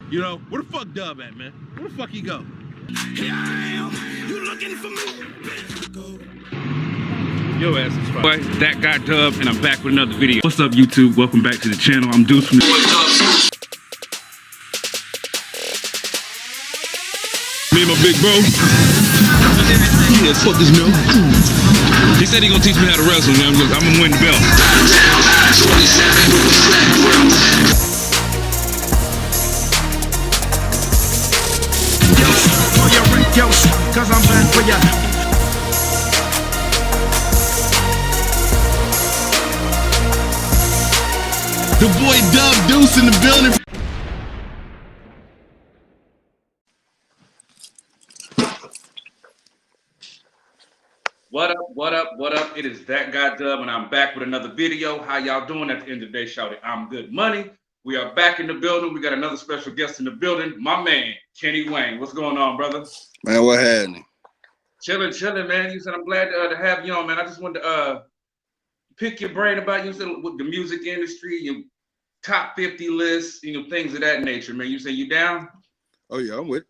You know, where the fuck Dub at, man? Where the fuck he go? Here I am. You looking for me? Yo ass is fine. Boy, that got Dub, and I'm back with another video. What's up, YouTube? Welcome back to the channel. I'm Deuce from me and my big bro. Yeah, fuck this milk. He said he gonna teach me how to wrestle, man. I'm gonna win the belt. Cause I'm back for ya. The boy Dub Deuce in the building. What up, what up, what up? It is that guy Dub, and I'm back with another video. How y'all doing at the end of the day? Shout it, I'm good money. We are back in the building. We got another special guest in the building. My man, Kinney Wayne. What's going on, brother? Man, what happening? Chilling, man. You said I'm glad to have you on, man. I just wanted to pick your brain about you said with the music industry, your top 50 lists, things of that nature, man. You say you down? Oh yeah, I'm with it.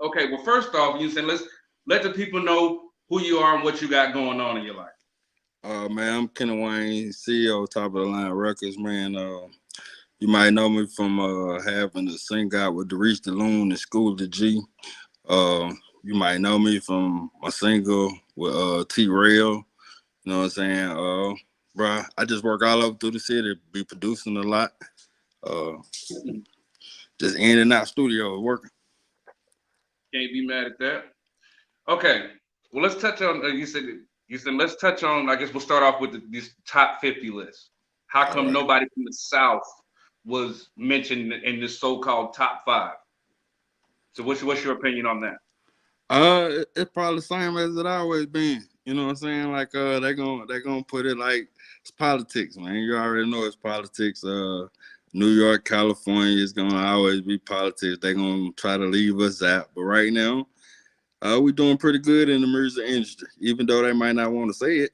Okay, well, first off, you said let's let the people know who you are and what you got going on in your life. Man, I'm Kinney Wayne, CEO of Top of the Line Records, man. You might know me from having to sing out with the Reach the Loon and School the G. You might know me from my single with T-Rail. You know what I'm saying? Bro, I just work all over through the city, be producing a lot. Just in and out studio working. Can't be mad at that. Okay, well, let's touch on, you said let's touch on, I guess we'll start off with this top 50 list. How come nobody from the South was mentioned in this so-called top 5? So what's your opinion on that? It's probably the same as it always been. You know what I'm saying? Like they're gonna put it like it's politics, man. You already know it's politics. New York, California is gonna always be politics. They're gonna try to leave us out. But right now, we're doing pretty good in the music industry, even though they might not want to say it.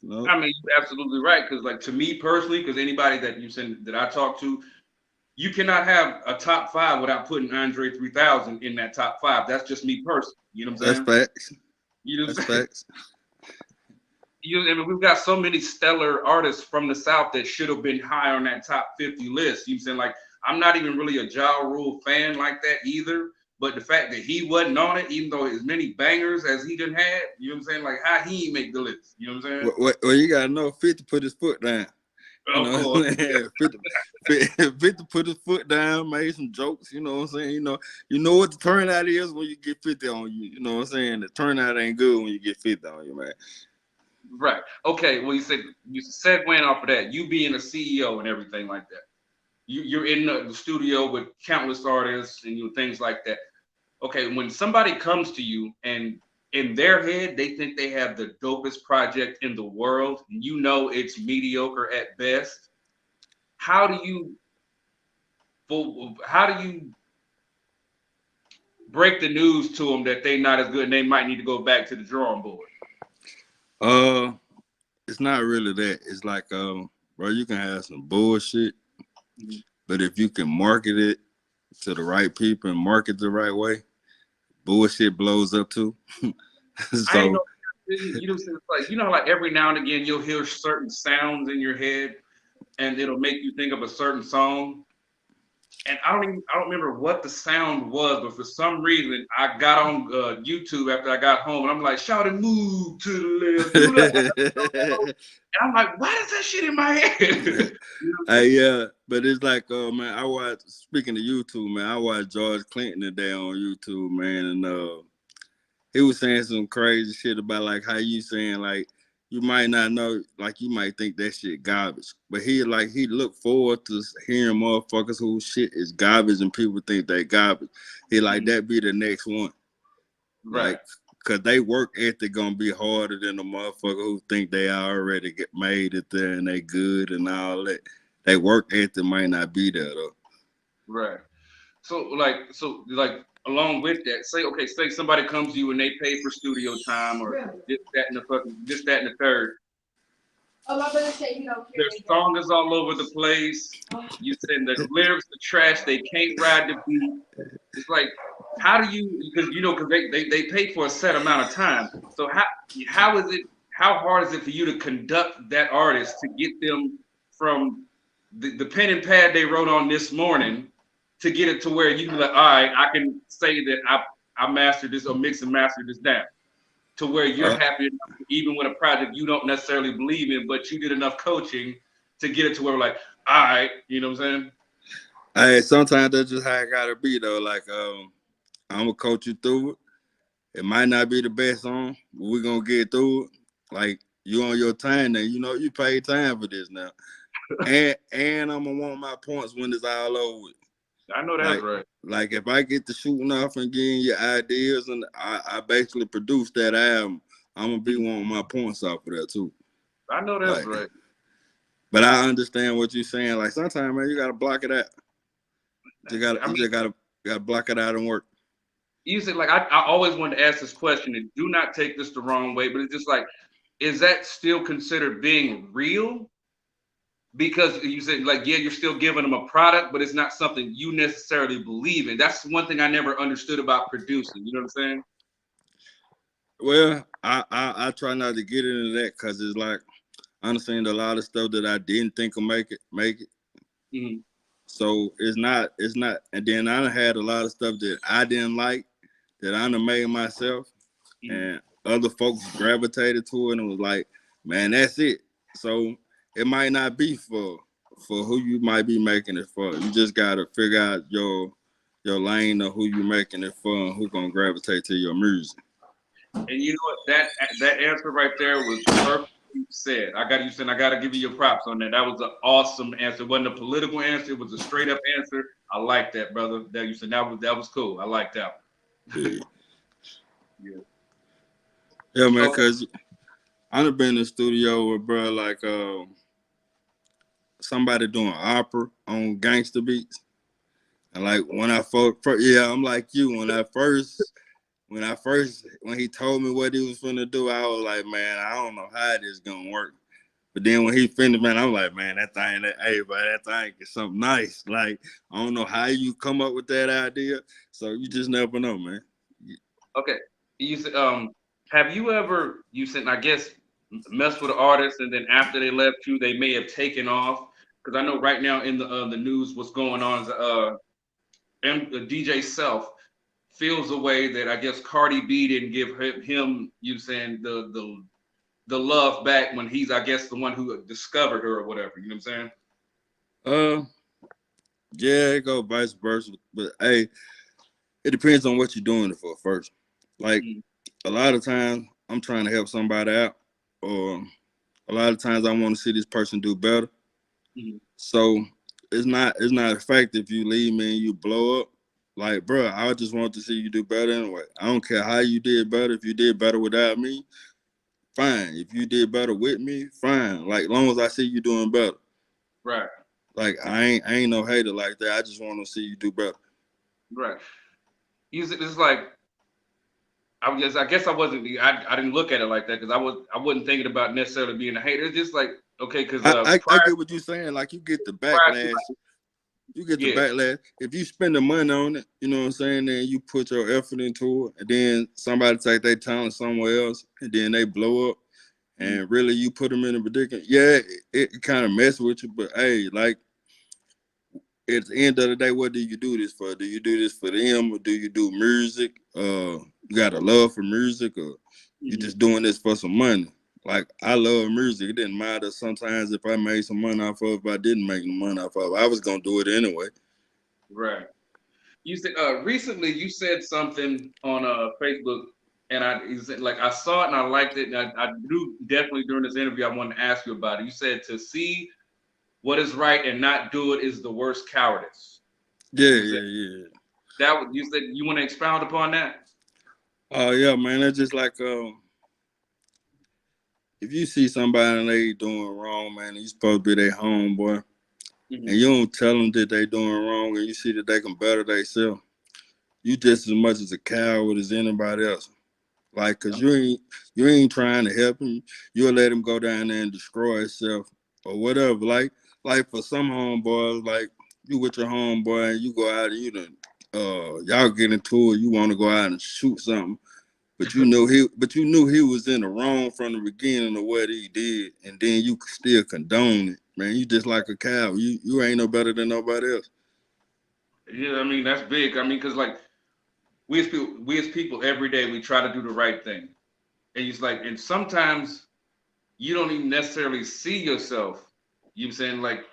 You know? I mean, you're absolutely right. Because like to me personally, because anybody that you said that I talk to, you cannot have a top 5 without putting Andre 3000 in that top 5. That's just me personally. You know what I'm saying? That's facts. You know what That's I'm saying? facts. I mean, we've got so many stellar artists from the South that should have been high on that top 50 list. You know what I'm saying? Like, I'm not even really a Ja Rule fan like that either. But the fact that he wasn't on it, even though as many bangers as he done had, you know what I'm saying? Like, how he make the list? You know what I'm saying? Well, you gotta know 50 put his foot down. You know, 50 put his foot down, made some jokes, you know what I'm saying? You know what the turnout is when you get 50 on you. You know what I'm saying? The turnout ain't good when you get 50 on you, man. Right. Okay. Well, you segueing off of that, you being a CEO and everything like that. You're in the studio with countless artists and things like that. Okay, when somebody comes to you and in their head they think they have the dopest project in the world, and it's mediocre at best, how do you break the news to them that they're not as good and they might need to go back to the drawing board? It's not really that. It's like, bro, you can have some bullshit, but if you can market it to the right people and market the right way, bullshit blows up too. So, I know, like every now and again you'll hear certain sounds in your head, and it'll make you think of a certain song. And I don't remember what the sound was, but for some reason I got on YouTube after I got home, and I'm like, shout and move to the left. And I'm like, why is that shit in my head? Yeah, but it's like, man, speaking of YouTube, man, I watched George Clinton today on YouTube, man, and he was saying some crazy shit about like how you saying like you might not know, like you might think that shit garbage, but he look forward to hearing motherfuckers whose shit is garbage and people think they garbage. He like that be the next one, right? Like, cause they work ethic gonna be harder than the motherfucker who think they already get made it there and they good and all that. They work ethic might not be there though. Right. So along with that, say somebody comes to you and they pay for studio time or this, that, and the third. Oh, my brother said you don't care. Their song is all over the place. You said the lyrics are trash. They can't ride the beat. It's like, how do you? Because because they pay for a set amount of time. So how is it? How hard is it for you to conduct that artist to get them from the pen and pad they wrote on this morning to get it to where you can be like, all right, I can say that I mastered this or mix and mastered this down to where you're happy enough, even with a project you don't necessarily believe in, but you did enough coaching to get it to where like, all right, you know what I'm saying? Hey, sometimes that's just how it gotta be though. Like, I'm gonna coach you through it. It might not be the best song, but we're gonna get through it. Like, you on your time now. You paid time for this now. And I'm gonna want my points when it's all over with. I know that's right. Like if I get to shooting off and getting your ideas and I basically produce that album, I'm gonna be wanting my points off of that too. I know that's right. But I understand what you're saying. Like sometimes, man, you gotta block it out. You gotta block it out and work. You said like I always wanted to ask this question, and do not take this the wrong way, but it's just like, is that still considered being real? Because you said like, yeah, you're still giving them a product, but it's not something you necessarily believe in. That's one thing I never understood about producing. You know what I'm saying? Well, I try not to get into that because it's like I understand a lot of stuff that I didn't think would make it. Mm-hmm. So it's not, and then I done had a lot of stuff that I didn't like that I done made myself, and other folks gravitated to it and was like, man, that's it. So it might not be for who you might be making it for. You just gotta figure out your lane of who you making it for and who gonna gravitate to your music. And you know what? That answer right there was perfectly said. I gotta give you your props on that. That was an awesome answer. It wasn't a political answer, it was a straight up answer. I like that, brother. That you said that was cool. I like that one. Yeah, man, because I've been in the studio with bro like somebody doing opera on gangster beats. And like when I I'm like you. When he told me what he was finna do, I was like, man, I don't know how this gonna work. But then when he finished, man, I'm like, man, that thing is something nice. Like, I don't know how you come up with that idea. So you just never know, man. Okay. You said, have you ever, you said, I guess, messed with an artist and then after they left you, they may have taken off? Because I know right now in the news, what's going on is DJ Self feels a way that I guess Cardi B didn't give him you saying the love back when he's I guess the one who discovered her or whatever. You know what I'm saying? Yeah, it go vice versa. But hey, it depends on what you're doing it for first. Like a lot of times I'm trying to help somebody out, or a lot of times I want to see this person do better. So it's not effective if you leave me and you blow up. Like, bro, I just want to see you do better anyway. I don't care how you did better. If you did better without me, fine. If you did better with me, fine. Like, as long as I see you doing better. Right. Like, I ain't no hater like that. I just want to see you do better. Right. It's like, I guess I wasn't. I didn't look at it like that because I wasn't thinking about necessarily being a hater. It's just like, okay, because I get what you're saying. Like, you get the backlash. You get the backlash. If you spend the money on it, you know what I'm saying, then you put your effort into it, and then somebody take their talent somewhere else, and then they blow up, and really you put them in a predicament. Yeah, it kind of messes with you, but hey, like, at the end of the day, what do you do this for? Do you do this for them, or do you do music? You got a love for music, or you just doing this for some money? Like, I love music. It didn't matter sometimes if I made some money off of it, if I didn't make no money off of it. I was going to do it anyway. Right. You said recently you said something on Facebook, and you said, like, I saw it and I liked it. And I knew definitely during this interview I wanted to ask you about it. You said to see what is right and not do it is the worst cowardice. Yeah. That you said you want to expound upon that? Oh yeah, man. It's just like if you see somebody and they doing wrong, man, you supposed to be their homeboy, and you don't tell them that they doing wrong, and you see that they can better themselves, you just as much as a coward as anybody else. Like, cause you ain't trying to help him. You'll let him go down there and destroy himself or whatever. Like for some homeboys, like you with your homeboy and you go out and y'all get into it. You want to go out and shoot something, but you knew he was in the wrong from the beginning of what he did, and then you still condone it. Man, you just like a cow. You ain't no better than nobody else. Yeah, I mean that's big. I mean, cause like we as people every day we try to do the right thing, and it's like, and sometimes you don't even necessarily see yourself. You know what I'm saying? Like,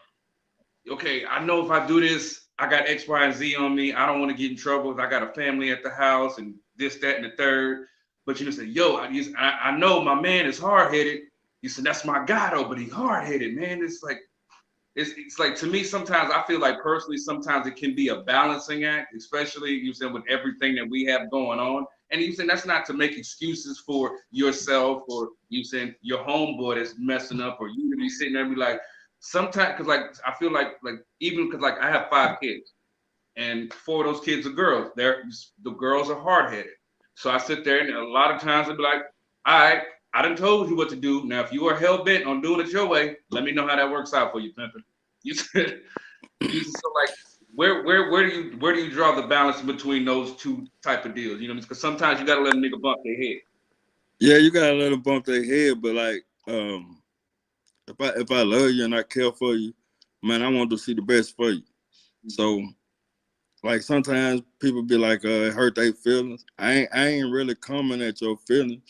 okay, I know if I do this, I got X, Y, and Z on me. I don't want to get in trouble if I got a family at the house and this, that, and the third. But you know, say, yo, I know my man is hard headed. You said that's my guy though, but he's hard headed, man. It's like to me sometimes I feel like personally sometimes it can be a balancing act, especially you said with everything that we have going on. And you said that's not to make excuses for yourself or you saying your homeboy that's messing up or you to be sitting there and be like sometimes because like I feel like even because like I have 5 kids and 4 of those kids are girls. The girls are hard headed. So I sit there and a lot of times I'd be like, all right, I done told you what to do. Now, if you are hell bent on doing it your way, let me know how that works out for you, pimpin'. You said, so like, where do you draw the balance between those two type of deals? You know, because sometimes you gotta let a nigga bump their head. Yeah, you gotta let them bump their head, but like, if I love you and I care for you, man, I want to see the best for you. So, like sometimes people be like, it hurt their feelings. I ain't really coming at your feelings.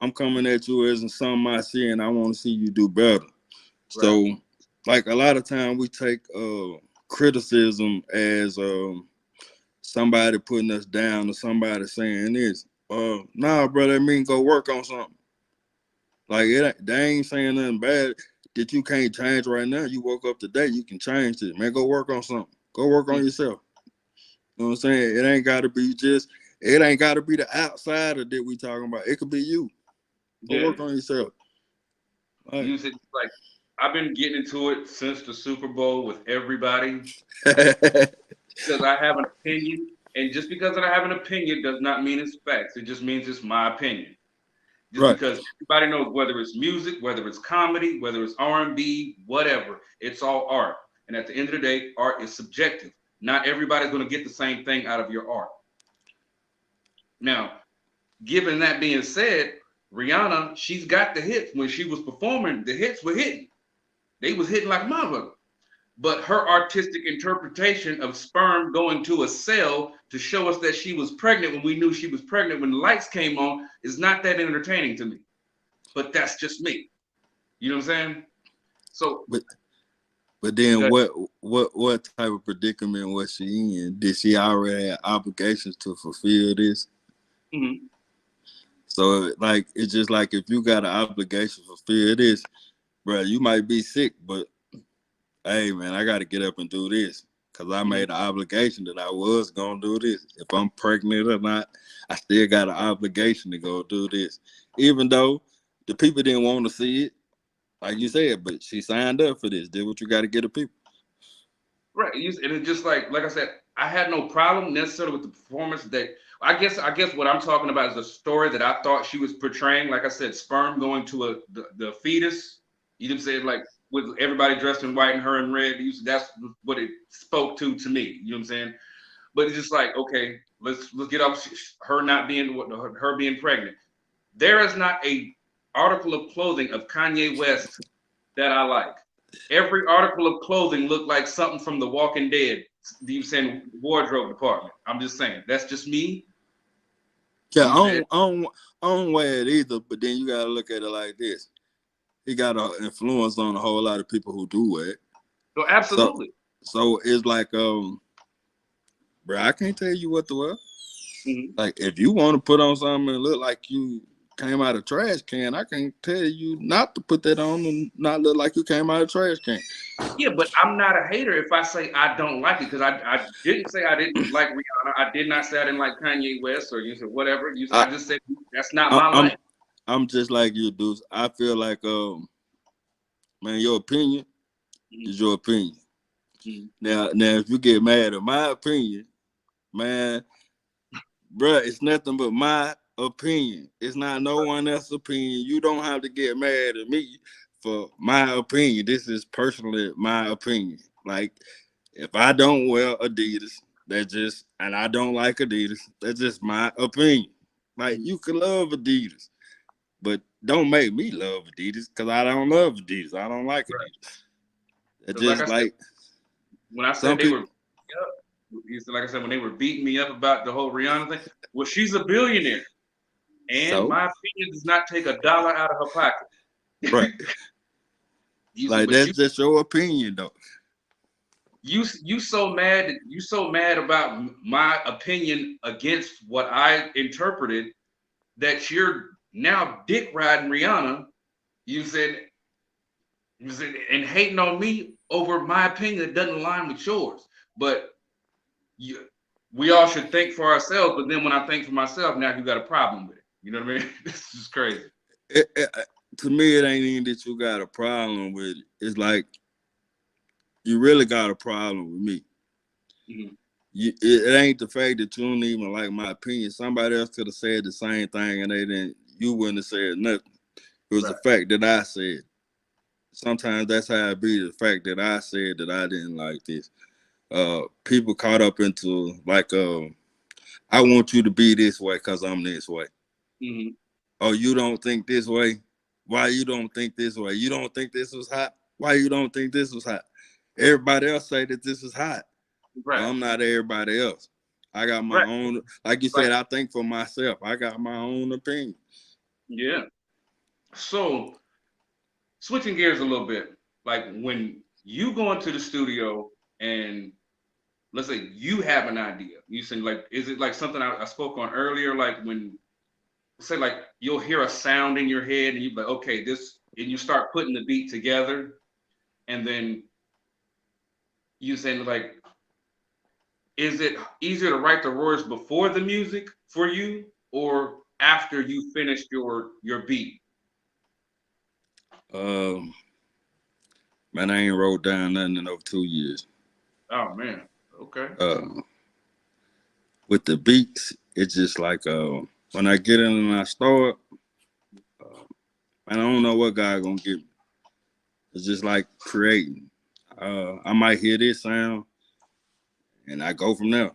I'm coming at you as in something I see and I want to see you do better. So, Right. like a lot of time we take criticism as somebody putting us down or somebody saying this. Nah, brother, I mean go work on something. Like they ain't saying nothing bad that you can't change right now. You woke up today, you can change it. Man, go work on something. Go work on yourself. You know what I'm saying? It ain't gotta be the outsider that we talking about. It could be you. Go Yeah. work on yourself. Right. Use it like I've been getting into it since the Super Bowl with everybody because I have an opinion, and just because I have an opinion does not mean it's facts. It just means it's my opinion. Just Right. because everybody knows whether it's music, whether it's comedy, whether it's R&B, whatever, it's all art. And at the end of the day, art is subjective. Not everybody's going to get the same thing out of your art. Now, given that being said, Rihanna, she's got the hits. When she was performing, the hits were hitting. They was hitting like a motherfucker. But her artistic interpretation of sperm going to a cell to show us that she was pregnant when we knew she was pregnant when the lights came on is not that entertaining to me. But that's just me. You know what I'm saying? So, But then what type of predicament was she in? Did she already have obligations to fulfill this? mm-hmm. So like it's just like if you got an obligation to fulfill this, bro, you might be sick, but hey man, I gotta get up and do this. Cause I made an obligation that I was gonna do this. If I'm pregnant or not, I still got an obligation to go do this. Even though the people didn't want to see it, like you said, but she signed up for this. Did what you gotta get the people. Right. And it's just like I said, I had no problem necessarily with the performance that I guess what I'm talking about is the story that I thought she was portraying. Like I said, sperm going to the fetus. You know what I'm saying? Like with everybody dressed in white and her in red. That's what it spoke to me. You know what I'm saying? But it's just like, okay, let's get off her not being her being pregnant. There is not a article of clothing of Kanye West that I like. Every article of clothing looked like something from The Walking Dead. You saying wardrobe department? I'm just saying that's just me. Yeah, You said I don't wear it either, but then you gotta look at it like this. He got an influence on a whole lot of people who do wear it. so So absolutely. so it's like bro, I can't tell you what to wear. Mm-hmm. Like if you want to put on something and look like you came out of trash can, I can't tell you not to put that on and not look like you came out of trash can. Yeah, but I'm not a hater if I say I don't like it because I didn't say I didn't like Rihanna. I did not say I didn't like Kanye West or you said whatever. I just said that's not I my I'm life. I'm just like you, dudes. I feel like man, your opinion Mm-hmm. is your opinion. Mm-hmm. Now if you get mad at my opinion, man, bruh, it's nothing but my opinion. It's not no one else's opinion. You don't have to get mad at me for my opinion. This is personally my opinion. Like, if I don't wear Adidas, and I don't like Adidas, that's just my opinion. Like, you can love Adidas, but don't make me love Adidas because I don't love Adidas. I don't like Adidas. It's Like just I said, like when I said they were, like I said, when they were beating me up about the whole Rihanna thing, well, she's a billionaire, and my opinion does not take $1 out of her pocket. Right. Like, but that's just your opinion, though. You so mad about my opinion against what I interpreted that you're now dick riding Rihanna. You said and hating on me over my opinion that doesn't align with yours. But we all should think for ourselves. But then when I think for myself, now you got a problem with it. You know what I mean? This is crazy. To me, it ain't even that you got a problem with it. It's like you really got a problem with me. Mm-hmm. It ain't the fact that you don't even like my opinion. Somebody else could have said the same thing and you wouldn't have said nothing. It was the fact that I said. Sometimes that's how it be, the fact that I said that I didn't like this. People caught up into like, I want you to be this way because I'm this way. Mm-hmm. Oh, you don't think this way? Why you don't think this way? You don't think this was hot? Why you don't think this was hot? Everybody else say that this is hot. Right. I'm not everybody else. I got my own, like you said, I think for myself. I got my own opinion. Yeah. So, switching gears a little bit, like when you go into the studio and let's say you have an idea, you say like, is it like something I spoke on earlier? Like when, say like you'll hear a sound in your head and you're like, okay, this, and you start putting the beat together, and then you saying like, is it easier to write the words before the music for you or after you finished your beat? Man, I ain't wrote down nothing in over 2 years. Oh man, okay. With the beats, it's just like when I get in and I start, man, I don't know what God gonna give me. It's just like creating. I might hear this sound, and I go from there.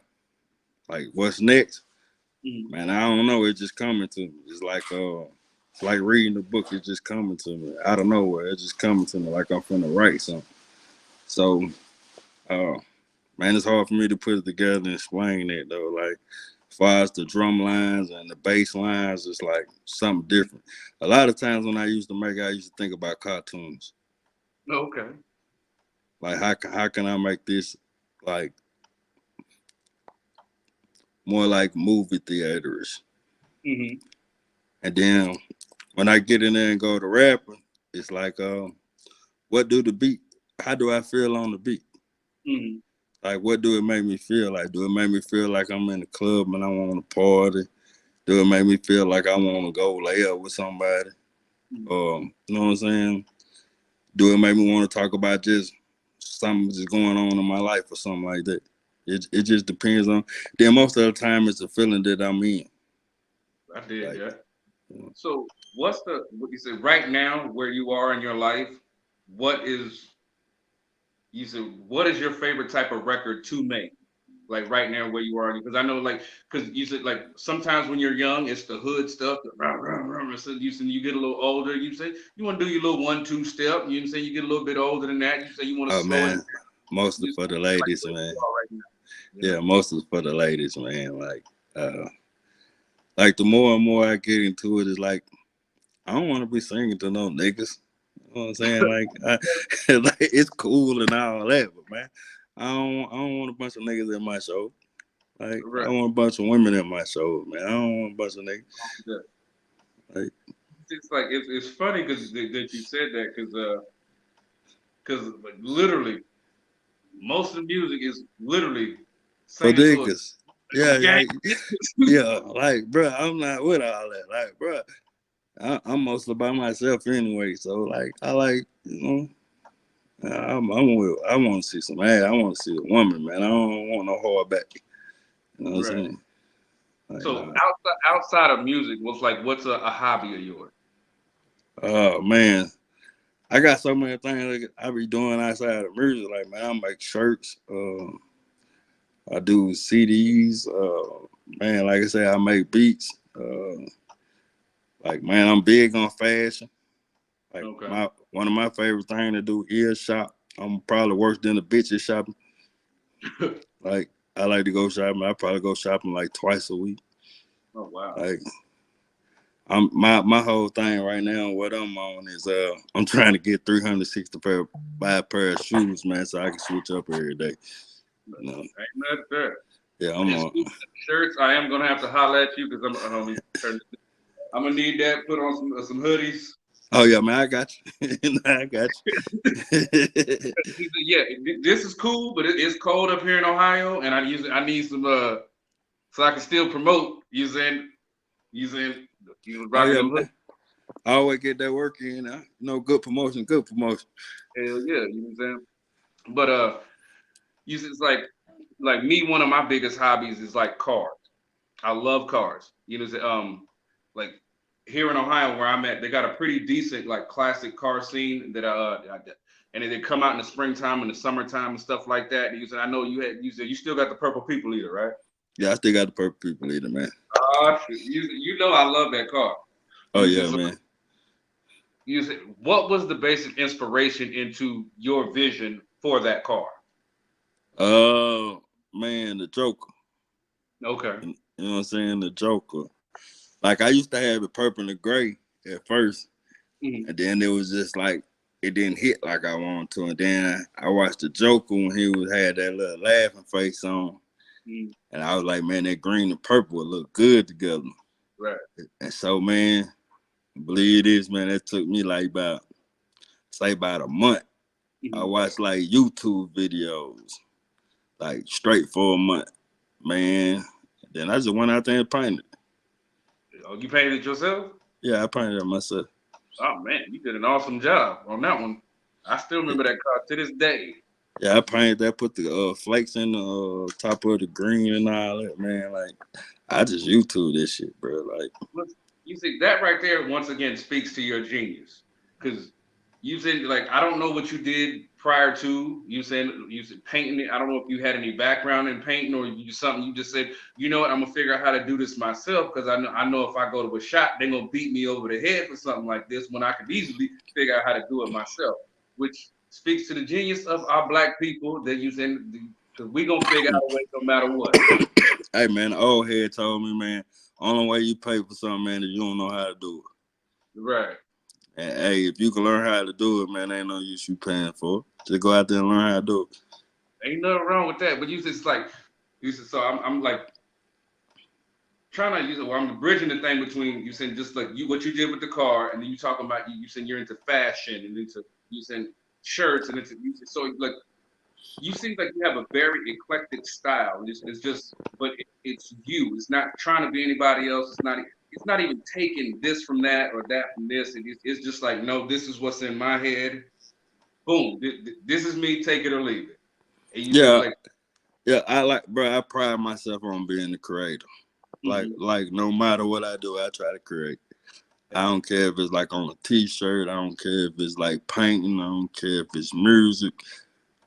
Like, what's next? Mm-hmm. Man, I don't know. It's just coming to me. It's like reading the book. It's just coming to me out of nowhere. It's just coming to me like I'm finna write something. So, man, it's hard for me to put it together and explain it though. Like, as far as the drum lines and the bass lines, it's like something different. A lot of times when I used to think about cartoons. Okay. Like, how can I make this like more like movie theaters? Mm-hmm. And then when I get in there and go to rapping, it's like, what do the beat? How do I feel on the beat? Mm-hmm. Like, what do it make me feel like? Do it make me feel like I'm in the club and I want to party? Do it make me feel like I want to go lay up with somebody? Mm-hmm. You know what I'm saying? Do it make me want to talk about just something just going on in my life or something like that? It just depends on. Then most of the time, it's the feeling that I'm in. I did, like, yeah. So what you said right now where you are in your life? What is your favorite type of record to make? Like right now where you are, because I know because you said like sometimes when you're young it's the hood stuff. So you get a little older. You say you want to do your little 1-2 step. You say you get a little bit older than that. You say you want to slow it. Mostly for the ladies, man. Yeah, mostly for the ladies, man. Like the more and more I get into it, it's like I don't want to be singing to no niggas. You know what I'm saying? Like it's cool and all that, but man, I don't want a bunch of niggas at my show. Like I want a bunch of women at my show, man. I don't want a bunch of niggas. Like it's like it's funny because that you said that because literally most of the music is literally for niggas. Yeah, like bro, I'm not with all that. Like bro, I'm mostly by myself anyway. So like I like I want to see some ass. I want to see a woman, man. I don't want no hard back. You know what I'm saying? Like, So nah. outside of music, what's a hobby of yours? Oh man, I got so many things that I be doing outside of music. Like man, I make shirts. I do CDs. Man, like I said, I make beats. Like man, I'm big on fashion. Like Okay. my one of my favorite things to do is shop. I'm probably worse than the bitches shopping. Like I like to go shopping. I probably go shopping like twice a week. Oh wow. Like I'm my whole thing right now. What I'm on is I'm trying to get 360 pair of shoes, man, so I can switch up every day. You know? Ain't nothing there. Yeah, I'm And on. speaking of shirts, I am gonna have to holler at you because I'm gonna need that. Put on some hoodies. Oh yeah, man, I got you. I got you. He said, yeah, this is cool, but it's cold up here in Ohio, and I need some so I can still promote using Oh rocking yeah, them hoodies. man. I always get that work in. Good promotion, good promotion. Hell yeah, you know what I'm saying? But it's like me, one of my biggest hobbies is like cars. I love cars. Like here in Ohio where I'm at, they got a pretty decent like classic car scene that and they come out in the springtime and the summertime and stuff like that. I know you said you still got the purple people eater, right? Yeah, I still got the purple people eater, man. You know I love that car. Oh You said yeah, so. man. You said what was the basic inspiration into your vision for that car? Man, the Joker. Okay. You know what I'm saying? The Joker. Like I used to have it purple and gray at first, Mm-hmm. and then it was just like it didn't hit like I wanted to. And then I watched the Joker when had that little laughing face on, Mm-hmm. and I was like, man, that green and purple would look good together. Right. And so, man, believe it is, man, that took me like about a month. I Mm-hmm. watched like YouTube videos, like straight for a month, man. Then I just went out there and painted. Oh, you painted it yourself? Yeah, I painted it myself. Oh man, you did an awesome job on that one. I still remember that car to this day. Yeah, I painted that, put the flakes in the top of the green and all that, man. Like, I just YouTube this shit, bro. Like, Look, you see that right there once again speaks to your genius, because you said like I don't know what you did prior to you said painting it. I don't know if you had any background in painting or something. You just said you know what I'm gonna figure out how to do this myself because I know if I go to a shop they're gonna beat me over the head for something like this when I could easily figure out how to do it myself, which speaks to the genius of our black people that you said because we gonna figure out a way no matter what. hey, man, the old head told me, man, only way you pay for something, man, is you don't know how to do it. Right. And hey, if you can learn how to do it, man, ain't no use you paying for it. Just go out there and learn how to do it. Ain't nothing wrong with that, but you just like you said. So I'm like trying to use it. Well, I'm bridging the thing between you saying just like what you did with the car, and then you talking about you saying you're into fashion and into you saying shirts and so like you seem like you have a very eclectic style. It's just, but it's you. It's not trying to be anybody else. It's not even taking this from that or that from this. It's just like no, this is what's in my head. Boom. This is me. Take it or leave it. And you said Yeah, like. yeah, I pride myself on being the creator. Like no matter what I do, I try to create. I don't care if it's like on a t-shirt. I don't care if it's like painting. I don't care if it's music.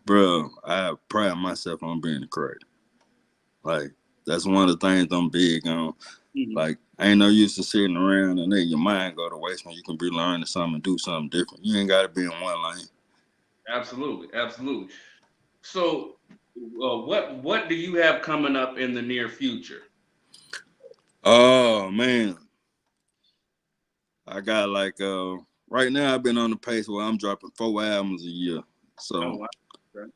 Bro, I pride myself on being a creator. Like, that's one of the things I'm big on. Mm-hmm. Like, ain't no use to sitting around and let your mind go to waste when you can be learning something and do something different. You ain't got to be in one lane. Absolutely, absolutely. So, what do you have coming up in the near future? Oh, man. I got like, right now I've been on the pace where I'm dropping 4 albums a year. So, Oh, wow. Okay.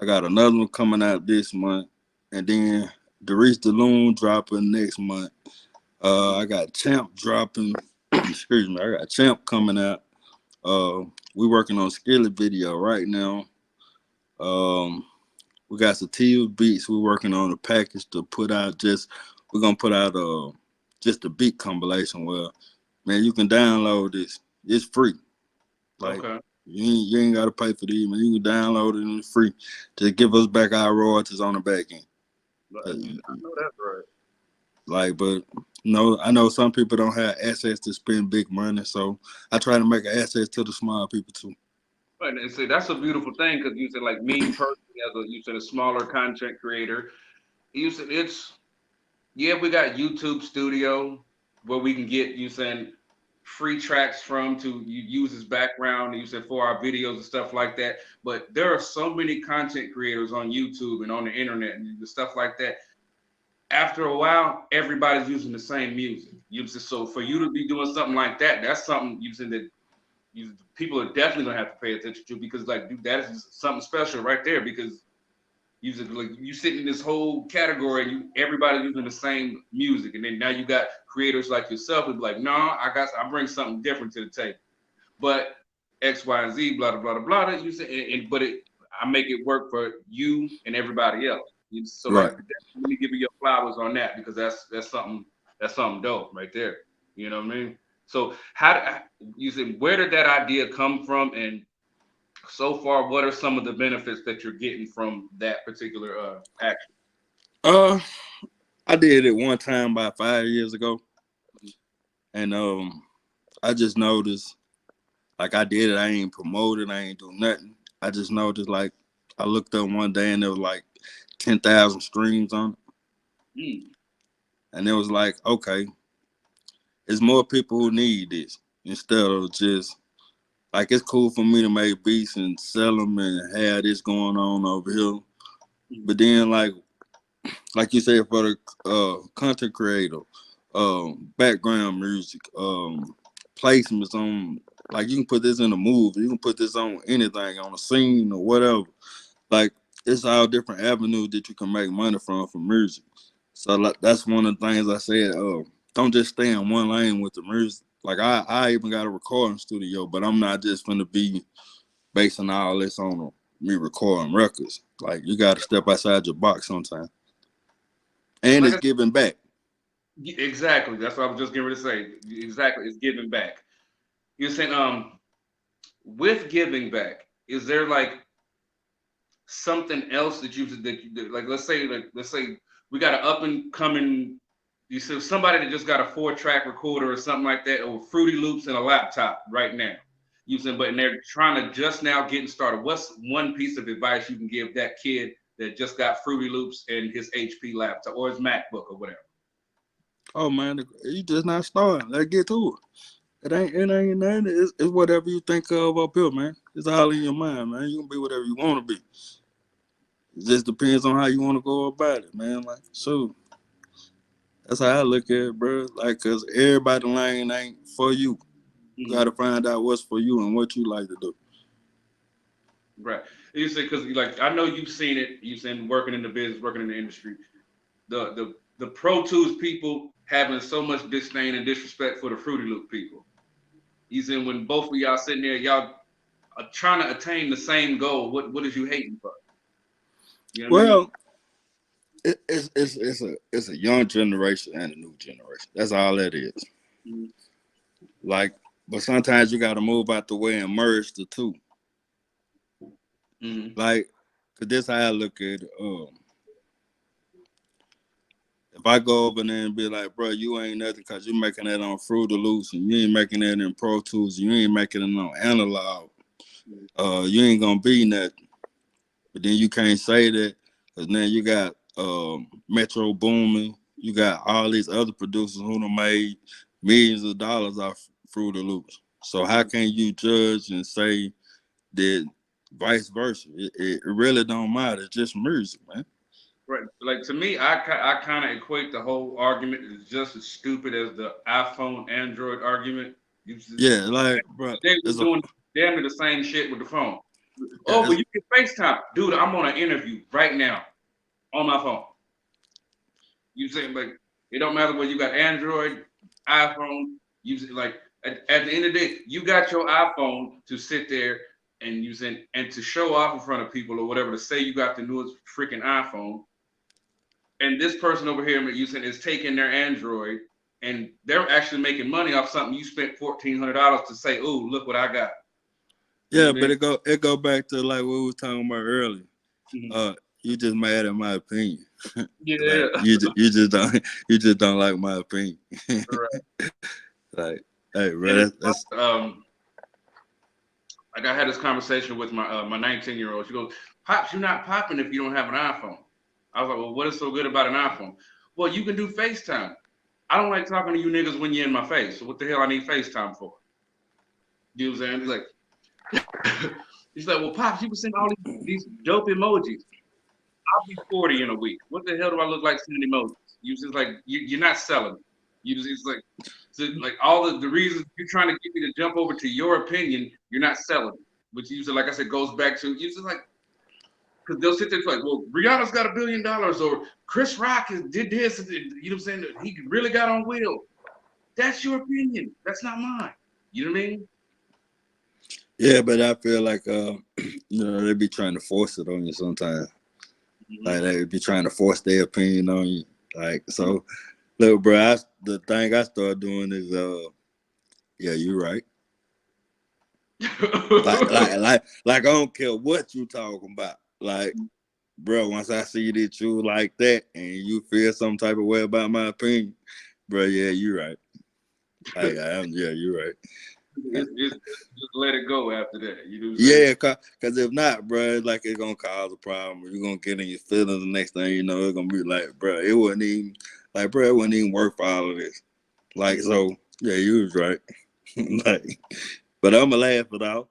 I got another one coming out this month. And then the Reach the Loon dropping next month. I got Champ dropping. Excuse me. I got Champ coming out. We working on Skillet video right now. We got Sativa Beats. We're working on a package to put out. We're gonna put out just a beat compilation where, man, you can download this. It's free. Like Okay. you ain't gotta pay for these, man. You can download it and it's free. Just give us back our royalties on the back end. I know that's right. Like, but no, I know some people don't have access to spend big money, so I try to make an access to the small people too. Right, and see, that's a beautiful thing because you said, like me personally, as a you said a smaller content creator, you said it's yeah, we got YouTube Studio where we can get you saying free tracks from to you use as background, you said for our videos and stuff like that. But there are so many content creators on YouTube and on the internet and the stuff like that. After a while, everybody's using the same music. You said so for you to be doing something like that, that's something you said that people are definitely gonna have to pay attention to because like dude, that is something special right there because like you sit in this whole category and everybody's using the same music, and then now you got creators like yourself who's like, no, I bring something different to the table, but X, Y, and Z, blah blah blah blah. You say, but I make it work for you and everybody else. So like, Right. definitely give you your flowers on that because that's something dope right there. You know what I mean? So you said where did that idea come from, and so far, what are some of the benefits that you're getting from that particular action? Uh, I did it one time about 5 years ago, and I just noticed like I did it. I ain't promoted. I ain't do nothing. I just noticed like I looked up one day and there was like 10,000 streams on it, and it was like okay, it's more people who need this instead of just like it's cool for me to make beats and sell them and have this going on over here, but then like you said, for the content creator, background music, placements on, like you can put this in a movie, you can put this on anything, on a scene or whatever. Like it's all different avenues that you can make money from music. So like that's one of the things I said. Don't just stay in one lane with the music. Like I even got a recording studio, but I'm not just gonna be basing all this on me recording records. Like you got to step outside your box sometimes, and Like it's giving back. exactly, that's what I was just getting ready to say. Exactly, it's giving back. You're saying with giving back, is there like something else that like let's say we got an up and coming you said somebody that just got a 4-track recorder or something like that or Fruity Loops and a laptop right now. You said but and they're trying to just now getting started. What's one piece of advice you can give that kid that just got Fruity Loops and his HP laptop or his MacBook or whatever? Oh man, you just not starting. Let's get to it. It ain't nothing. It's whatever you think of up here, man. It's all in your mind, man. You can be whatever you want to be. It just depends on how you want to go about it, man. Like, so that's how I look at it, bro. Like, cause everybody lane ain't for you. You Mm-hmm. gotta find out what's for you and what you like to do. Right. You say because like I know you've seen it. You've seen working in the business, working in the industry. The Pro Tools people having so much disdain and disrespect for the Fruity Loop people. You said when both of y'all sitting there, y'all are trying to attain the same goal. What is you hating for? You know what I mean? Well, it's a young generation and a new generation. That's all that is. Mm-hmm. Like, but sometimes you gotta move out the way and merge the two. Mm-hmm. Like, cause this how I look at it. If I go over there and be like, bro, you ain't nothing because you making that on Fruity Loops and you ain't making that in Pro Tools, you ain't making it on analog, you ain't gonna be nothing. But then you can't say that because then you got Metro Boomin, you got all these other producers who done made millions of dollars off Fruity Loops. So how can you judge and say that vice versa? It really don't matter. It's just music, man. Right. Like to me, I kind of equate the whole argument as just as stupid as the iPhone Android argument. Yeah, like, bro, They were it's a doing damn near the same shit with the phone. yeah, Oh, but you can FaceTime. Dude, I'm on an interview right now on my phone. You say like it don't matter whether you got Android, iPhone, like at the end of the day, you got your iPhone to sit there and use and to show off in front of people or whatever to say you got the newest freaking iPhone. And this person over here using is taking their Android and they're actually making money off something you spent $1,400 to say, oh, look what I got. You know yeah, what I but mean? it go back to like what we was talking about earlier. Mm-hmm. Uh, you just mad at my opinion. Yeah. Like you just don't like my opinion. Right. Like, hey, And bro, it's like I had this conversation with my 19-year-old. She goes, "Pops, you're not popping if you don't have an iPhone." I was like, "Well, what is so good about an iPhone?" "Well, you can do FaceTime." "I don't like talking to you niggas when you're in my face. So what the hell I need FaceTime for?" You know what I'm saying? He's like, "Well, Pops, you can send all these dope emojis." "I'll be 40 in a week. What the hell do I look like sending emojis?" You just like you're not selling. You just it's like so like all of the reasons you're trying to get me to jump over to your opinion, you're not selling. Which usually, like I said, goes back to usually like because they'll sit there and like, well, Rihanna's got $1 billion, or Chris Rock did this, and, you know what I'm saying? He really got on Will. That's your opinion. That's not mine. You know what I mean? yeah, but I feel like you know, they be trying to force it on you sometimes. Mm-hmm. Like they be trying to force their opinion on you. Like so, look, bro. The thing I started doing is yeah, you're right. Like I don't care what you talking about. Like, bro, once I see that you like that and you feel some type of way about my opinion, bro, yeah, you're right. Like I am, yeah, you're right. Just let it go after that. You know what I'm saying? Yeah, cause if not, bro, it's like it's gonna cause a problem. You're gonna get in your feelings. The next thing you know, it's gonna be like, bro, it wasn't even like, bro, it wasn't even worth all of this. Like, so yeah, you was right. Like, but I'm gonna laugh it off.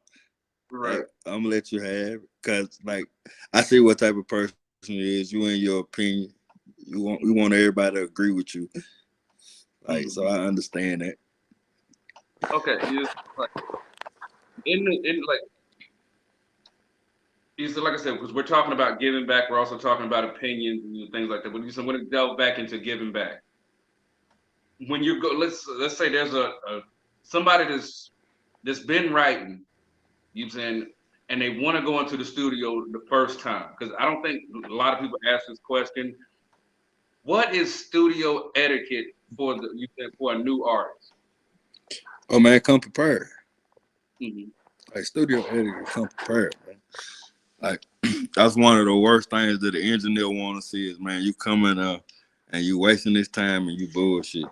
Right. Like, I'm gonna let you have, cause like I see what type of person you is. You and your opinion. You want everybody to agree with you. Like, so I understand that. Okay. Yeah. Like in like you said, like I said, because we're talking about giving back, we're also talking about opinions and things like that. When you delve back into giving back, when you go, let's say there's a somebody that's been writing, you know what I'm saying, and they want to go into the studio the first time, because I don't think a lot of people ask this question. What is studio etiquette for you said for a new artist? Oh man, come prepared. Mm-hmm. Like studio editor, come prepared, man. Like that's one of the worst things that the engineer want to see is, man, you coming up and you wasting his time and you bullshit. And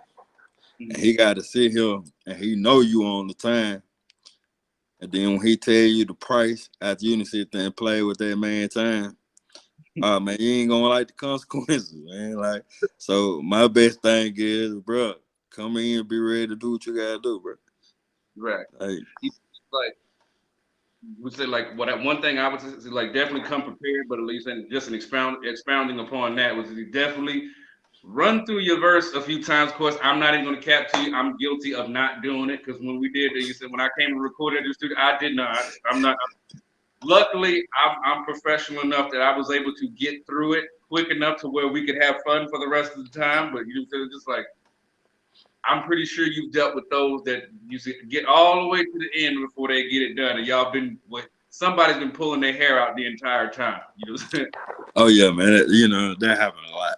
Mm-hmm. he got to sit here and he know you on the time. And then when he tell you the price after you done sit there and play with that man time, oh man, you ain't gonna like the consequences, man. Like, so my best thing is, bro, come in and be ready to do what you gotta do, bro. Right. Like, Like would say like what one thing I would say, like definitely come prepared, but at least just an expounding upon that was definitely run through your verse a few times. Of course, I'm not even going to cap to you. I'm guilty of not doing it because when we did, you said when I came to record at the studio, I did not. I'm not. Luckily, I'm professional enough that I was able to get through it quick enough to where we could have fun for the rest of the time. But you know, just like I'm pretty sure you've dealt with those that you get all the way to the end before they get it done, and y'all been somebody's been pulling their hair out the entire time. You know what I'm saying? oh yeah, man, you know that happened a lot.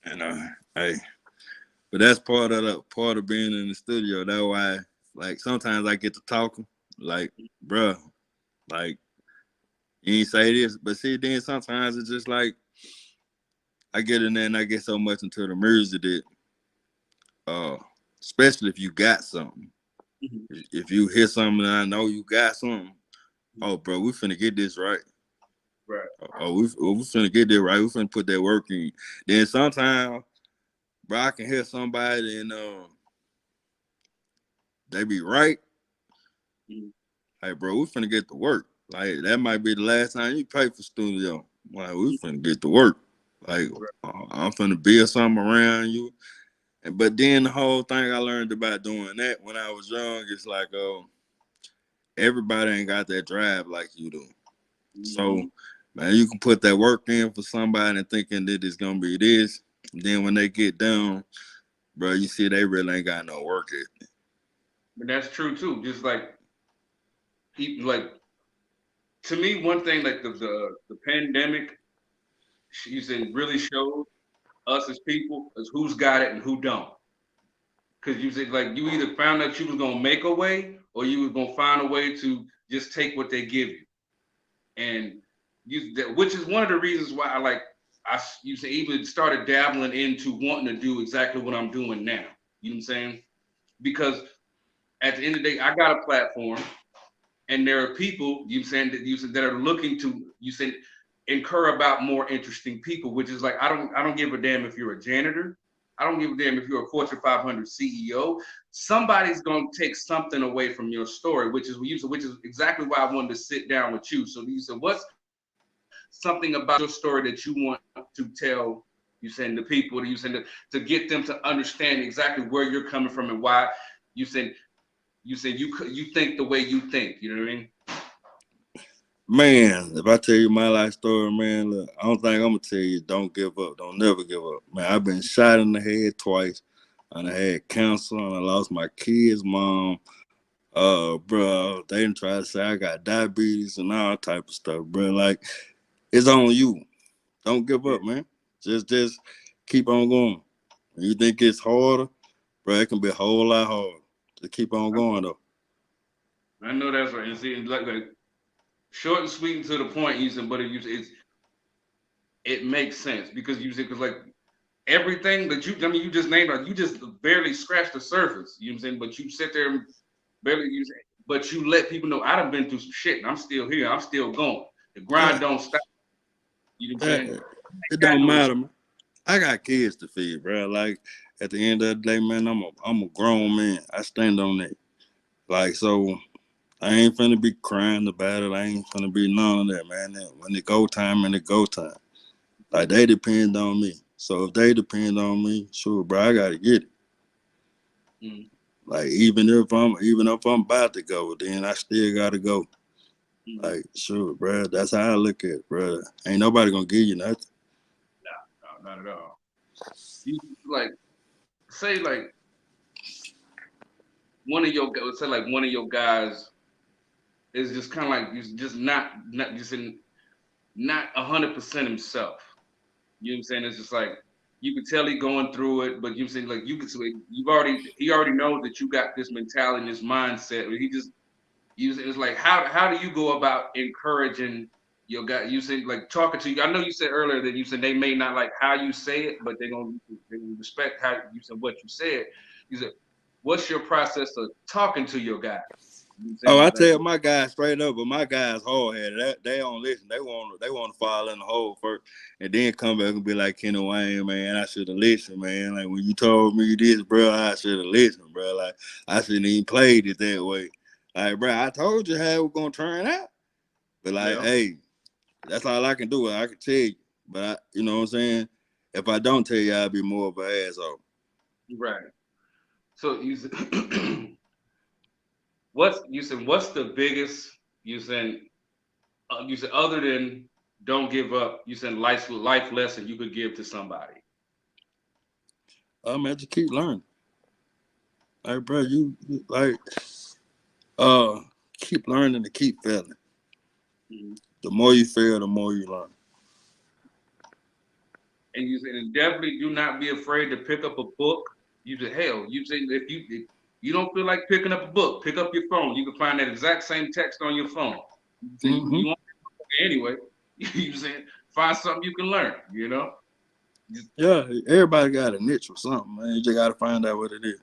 You know, hey, but that's part of being in the studio. That's why, like, sometimes I get to talking, like, bruh, like, you ain't say this, but see, then sometimes it's just like I get in there and I get so much into the music that, uh, especially if you got something. If you hear something and I know you got something, oh, bro, we finna get this right. Right. Oh, we finna get that right. We finna put that work in. Then sometimes, bro, I can hear somebody and they be right. Hey, bro, we finna get to work. Like, that might be the last time you pay for studio. Like, we finna get to work. Like, I'm finna build something around you. But then the whole thing I learned about doing that when I was young is like, everybody ain't got that drive like you do. So, man, you can put that work in for somebody thinking that it's gonna be this. Then when they get done, bro, you see they really ain't got no work ethic. But that's true too. Just like people, like to me, one thing like the pandemic, you said really showed us as people is who's got it and who don't. Because you said like you either found out you was gonna make a way or you was gonna find a way to just take what they give you. And which is one of the reasons why I you say even started dabbling into wanting to do exactly what I'm doing now. You know what I'm saying? Because at the end of the day, I got a platform, and there are people you saying that you said that are looking to you said incur about more interesting people, which is like I don't give a damn if you're a janitor. I don't give a damn if you're a Fortune 500 CEO. Somebody's gonna take something away from your story, which is exactly why I wanted to sit down with you. So you said, what's something about your story that you want to tell? You saying the people, you saying to get them to understand exactly where you're coming from and why you said you think the way you think. You know what I mean? Man, if I tell you my life story, man, look, I don't think I'm gonna tell you don't give up, don't never give up. Man, I've been shot in the head twice, and I had cancer, and I lost my kid's mom. Bro, they didn't try to say I got diabetes and all type of stuff, bro. Like, it's on you. Don't give up, man. Just keep on going. When you think it's harder, bro, it can be a whole lot harder. Just keep on going though. I know that's right. And see, like short and sweet and to the point, you said, but it makes sense because you said because like everything that you just named, like you just barely scratched the surface. You know what I'm saying? But you sit there and barely but you let people know I done been through some shit and I'm still here. I'm still going. The grind Yeah, don't stop. You know what I'm saying? it Got don't no matter, man. I got kids to feed, bro. Like at the end of the day, man, I'm a grown man. I stand on that. Like so, I ain't finna be crying about it. I ain't finna be none of that, man. When it go time, and it go time. Like they depend on me. So if they depend on me, sure, bro, I gotta get it. mm, Like even if I'm about to go, then I still gotta go. mm, Like sure, bro. That's how I look at it, bro. Ain't nobody gonna give you nothing. no, not at all. You like say like one of your guys is just kind of like just not just in not 100% himself. You know what I'm saying? It's just like you can tell he going through it, but you saying like you can he already knows that you got this mentality, this mindset. He just it's like how do you go about encouraging your guy? You said like talking to you. I know you said earlier that you said they may not like how you say it, but they gonna respect how you said what you said. You said, what's your process of talking to your guys? You know what I'm Oh, saying? I Like, tell my guys straight up, but my guys hard headed. They don't listen. They want to fall in the hole first, and then come back and be like Kinney Wayne, man. I should have listened, man. Like when you told me this, bro, I should have listened, bro. Like I shouldn't even played it that way. Like, bro, I told you how it was gonna turn out, but like, yeah, hey, that's all I can do. I can tell you, but you know what I'm saying. If I don't tell you, I'll be more of an asshole. right. So you said what's the biggest you said other than don't give up, you said life lesson you could give to somebody. Man, just keep learning. Like, bro, you like keep learning and keep failing. Mhm. The more you fail, the more you learn. And you said and definitely do not be afraid to pick up a book. You said hell, you said if you don't feel like picking up a book, pick up your phone. You can find that exact same text on your phone. You say Mm-hmm. you want anyway. You said find something you can learn. You know. Yeah, everybody got a niche or something, man. You just got to find out what it is.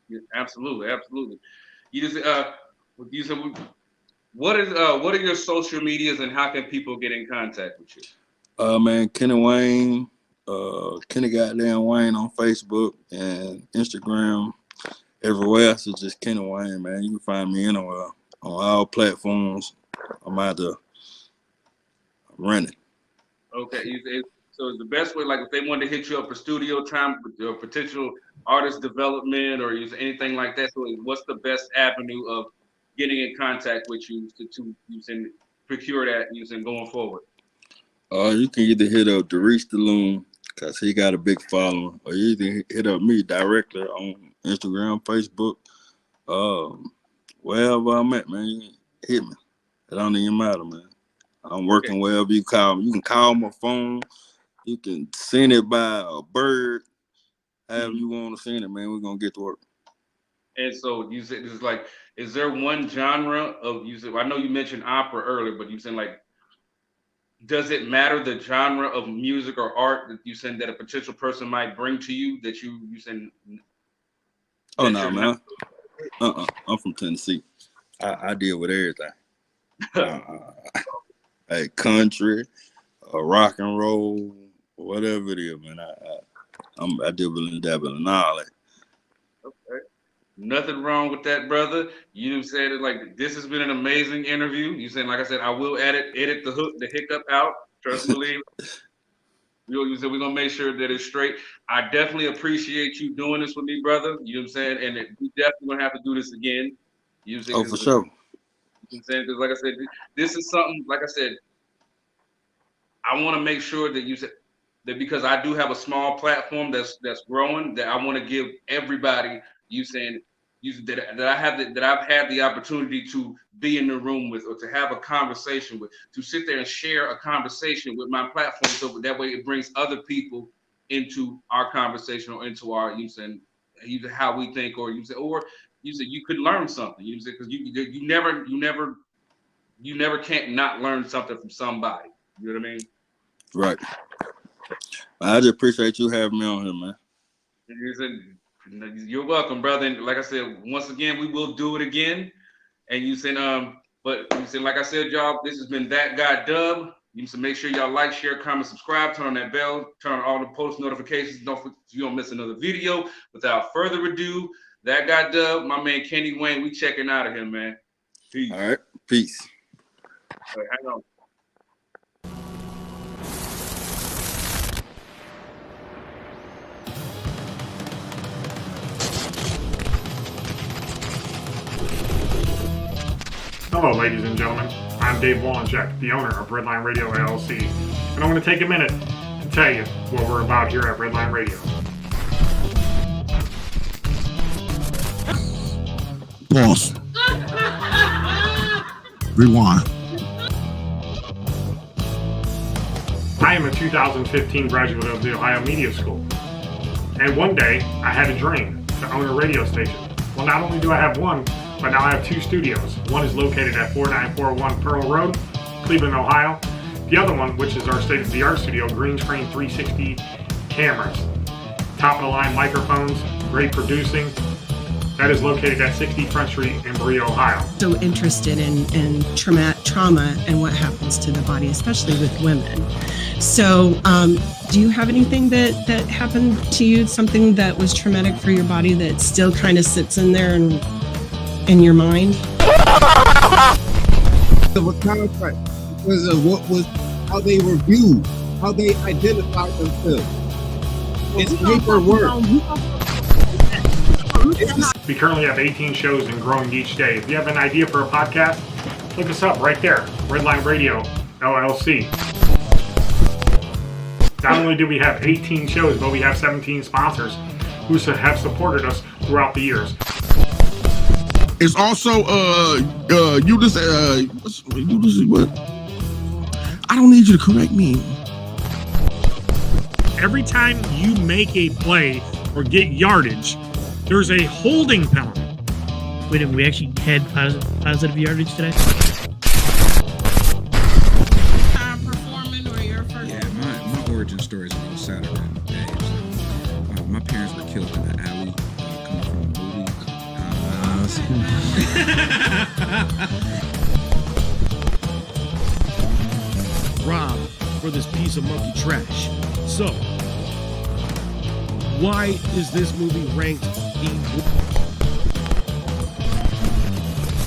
Yeah, absolutely, absolutely. You just you said what are your social medias and how can people get in contact with you? Man, Kinney Wayne, Kenny Goddamn Wayne on Facebook and Instagram. Everywhere else is just Kenny Wayne, man. You can find me anywhere on all platforms. I'm out there running. Okay, so is the best way like if they wanted to hit you up for studio time or potential artist development or use anything like that? So what's the best avenue of getting in contact with you to using procure that using going forward? You can either hit up Darius the Loon, because he got a big following, or you can hit up me directly on Instagram, Facebook, um, wherever I'm at, man. You can hit me. It don't even matter, man. I'm Okay, working wherever you call me. You can call my phone. You can send it by a bird. However hmm you want to send it, man. We're gonna get to work. and so you said this is like, is there one genre of you said? I know you mentioned opera earlier, but you said like does it matter the genre of music or art that you saying that a potential person might bring to you that you saying? Oh no, man. I'm from Tennessee. I deal with everything. Hey, country, rock and roll, whatever it is, man. I deal with dabbling and all that. Okay. Nothing wrong with that, brother. You said it like this has been an amazing interview. You saying, like I said, I will edit the hiccup out. Trust and believe. You said we're gonna make sure that it's straight. I definitely appreciate you doing this with me, brother. You know what I'm saying? And we definitely gonna have to do this again. You know what I'm saying? Oh, for sure. You know what I'm saying? Because like I said, this is something, like I said, I want to make sure that you said that because I do have a small platform that's growing, that I want to give everybody that I've had the opportunity to be in the room with or to have a conversation with, to sit there and share a conversation with my platform, so that way it brings other people into our conversation or into our how we think, or you could learn something. You said because you never can't not learn something from somebody. You know what I mean? Right. I just appreciate you having me on here, man. You're welcome, brother. And like I said, once again, we will do it again. And you said, like I said, y'all, this has been That Guy Dub. You should make sure y'all like, share, comment, subscribe, turn on that bell, turn on all the post notifications. You don't miss another video. Without further ado, That Guy Dub, my man Kinney Wayne, we checking out of here, man. Peace. All right, peace. All right, hang on. Hello, ladies and gentlemen. I'm Dave Wallencheck, the owner of Redline Radio LLC, and I want to take a minute to tell you what we're about here at Redline Radio. Pause. Rewind. I am a 2015 graduate of the Ohio Media School, and one day I had a dream to own a radio station. Well, not only do I have one, but now I have two studios. One is located at 4941 Pearl Road, Cleveland, Ohio. The other one, which is our state-of-the-art studio, green screen 360 cameras, top-of-the-line microphones, great producing. That is located at 60 Front Street in Berea, Ohio. So interested in trauma and what happens to the body, especially with women. So do you have anything that happened to you, something that was traumatic for your body that still kind of sits in there and in your mind? Of a contract because of how they were viewed, how they identified themselves. It's paperwork. We currently have 18 shows and growing each day. If you have an idea for a podcast, look us up right there, Redline Radio LLC. Not only do we have 18 shows, but we have 17 sponsors who have supported us throughout the years. It's also what? I don't need you to correct me. Every time you make a play or get yardage, there's a holding penalty. Wait, and we actually had positive yardage today? Performing or your first? Yeah, my origin story is a little sadder than Dave's. My parents were killed in the alley coming from a movie. Rob for this piece of monkey trash. So, why is this movie ranked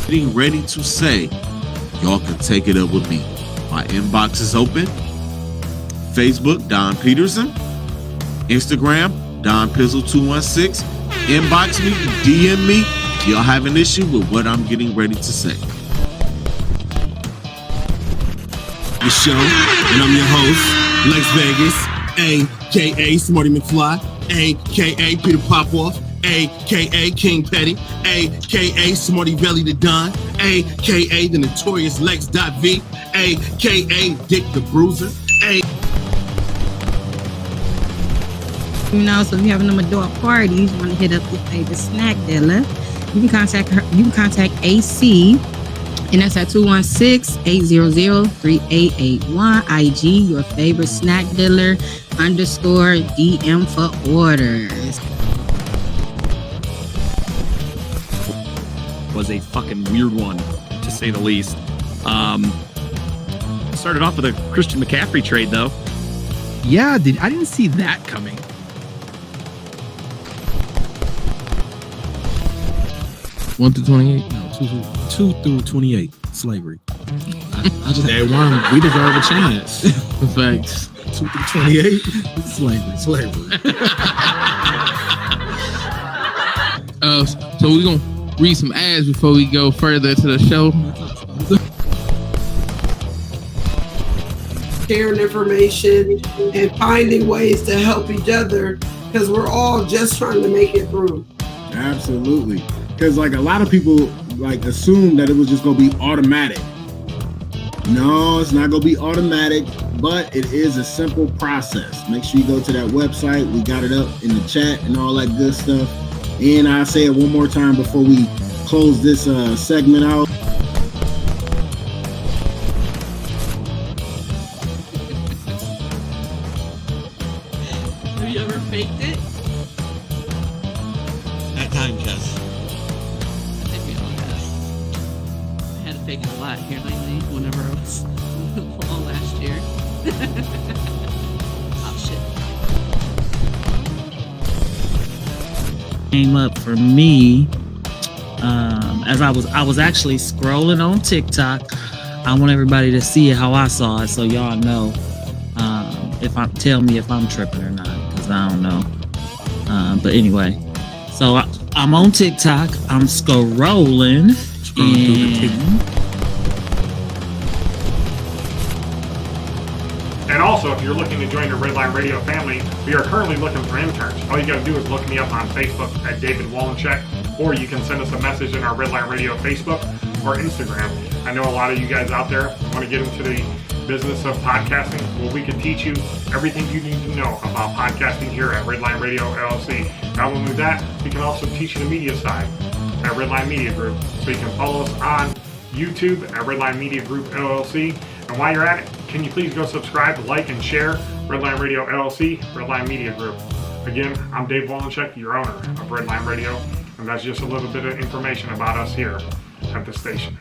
Getting ready to say, y'all can take it up with me. My inbox is open. Facebook, Don Peterson. Instagram, Don Pizzle 216. Inbox me, DM me. If y'all have an issue with what I'm getting ready to say. The show, and I'm your host, Lex Vegas, a.k.a. Smarty McFly, a.k.a. Peter Popoff, a.k.a. King Petty, a.k.a. Smarty Belly the Don, a.k.a. the notorious Lex.V, a.k.a. Dick the Bruiser, You know, so if you're having them adult parties, want to hit up your favorite snack dealer, you can contact her. You can contact AC And that's at 216-800-3881. IG, your favorite snack dealer, _DM for orders. Was a fucking weird one, to say the least. Started off with a Christian McCaffrey trade, though. Yeah, I didn't see that coming. One through 28? No, two through 28. Slavery. I just had one. We deserve a chance. Thanks. 2 through 28? Slavery. So we're going to read some ads before we go further to the show. Sharing information and finding ways to help each other because we're all just trying to make it through. Absolutely. Because like a lot of people like assume that it was just going to be automatic. No, it's not going to be automatic, but it is a simple process. Make sure you go to that website. We got it up in the chat and all that good stuff. And I'll say it one more time before we close this segment out. Have you ever faked it? At times, yes. I think we all have. I had to fake it a lot here lately whenever I was all last year. Oh shit. Came up for me as I was actually scrolling on TikTok. I want everybody to see how I saw it, so y'all know tell me if I'm tripping or not, because I don't know. But anyway, so I'm on TikTok. I'm scrolling And also, if you're looking to join the Redline Radio family, we are currently looking for interns. All you got to do is look me up on Facebook at David Wallencheck, or you can send us a message in our Redline Radio Facebook or Instagram. I know a lot of you guys out there want to get into the business of podcasting. Well, we can teach you everything you need to know about podcasting here at Redline Radio LLC. Not only that, we can also teach you the media side at Redline Media Group. So you can follow us on YouTube at Redline Media Group LLC. And while you're at it, can you please go subscribe, like, and share Redline Radio LLC, Redline Media Group. Again, I'm Dave Wallencheck, your owner of Redline Radio, and that's just a little bit of information about us here at the station.